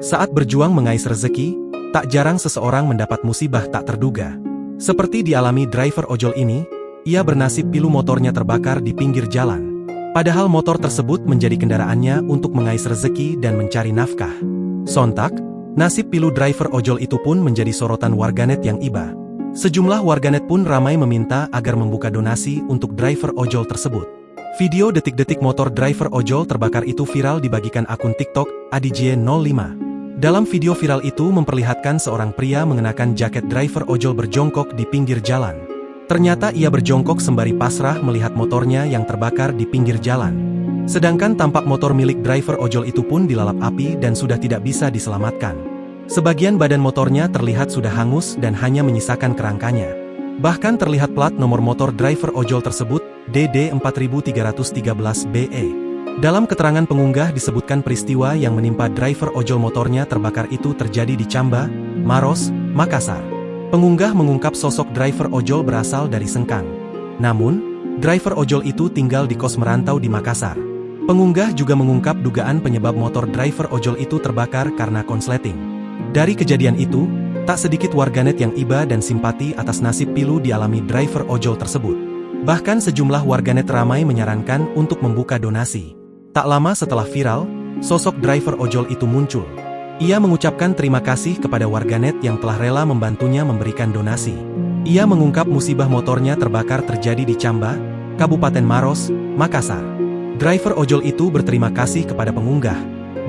Saat berjuang mengais rezeki, tak jarang seseorang mendapat musibah tak terduga. Seperti dialami driver ojol ini, ia bernasib pilu motornya terbakar di pinggir jalan. Padahal motor tersebut menjadi kendaraannya untuk mengais rezeki dan mencari nafkah. Sontak, nasib pilu driver ojol itu pun menjadi sorotan warganet yang iba. Sejumlah warganet pun ramai meminta agar membuka donasi untuk driver ojol tersebut. Video detik-detik motor driver ojol terbakar itu viral dibagikan akun TikTok adj05. Dalam video viral itu memperlihatkan seorang pria mengenakan jaket driver ojol berjongkok di pinggir jalan. Ternyata ia berjongkok sembari pasrah melihat motornya yang terbakar di pinggir jalan. Sedangkan tampak motor milik driver ojol itu pun dilalap api dan sudah tidak bisa diselamatkan. Sebagian badan motornya terlihat sudah hangus dan hanya menyisakan kerangkanya. Bahkan terlihat plat nomor motor driver ojol tersebut, DD4313BE. Dalam keterangan pengunggah disebutkan peristiwa yang menimpa driver ojol motornya terbakar itu terjadi di Camba, Maros, Makassar. Pengunggah mengungkap sosok driver ojol berasal dari Sengkang. Namun, driver ojol itu tinggal di kos merantau di Makassar. Pengunggah juga mengungkap dugaan penyebab motor driver ojol itu terbakar karena konsleting. Dari kejadian itu, tak sedikit warganet yang iba dan simpati atas nasib pilu dialami driver ojol tersebut. Bahkan sejumlah warganet ramai menyarankan untuk membuka donasi. Tak lama setelah viral, sosok driver ojol itu muncul. Ia mengucapkan terima kasih kepada warganet yang telah rela membantunya memberikan donasi. Ia mengungkap musibah motornya terbakar terjadi di Camba, Kabupaten Maros, Makassar. Driver ojol itu berterima kasih kepada pengunggah.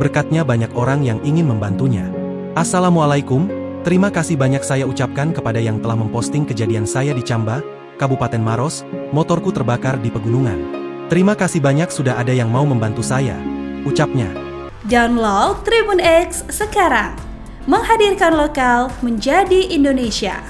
Berkatnya banyak orang yang ingin membantunya. Assalamualaikum, terima kasih banyak saya ucapkan kepada yang telah memposting kejadian saya di Camba, Kabupaten Maros, motorku terbakar di pegunungan. Terima kasih banyak sudah ada yang mau membantu saya, ucapnya. Download Tribun X sekarang, menghadirkan lokal menjadi Indonesia.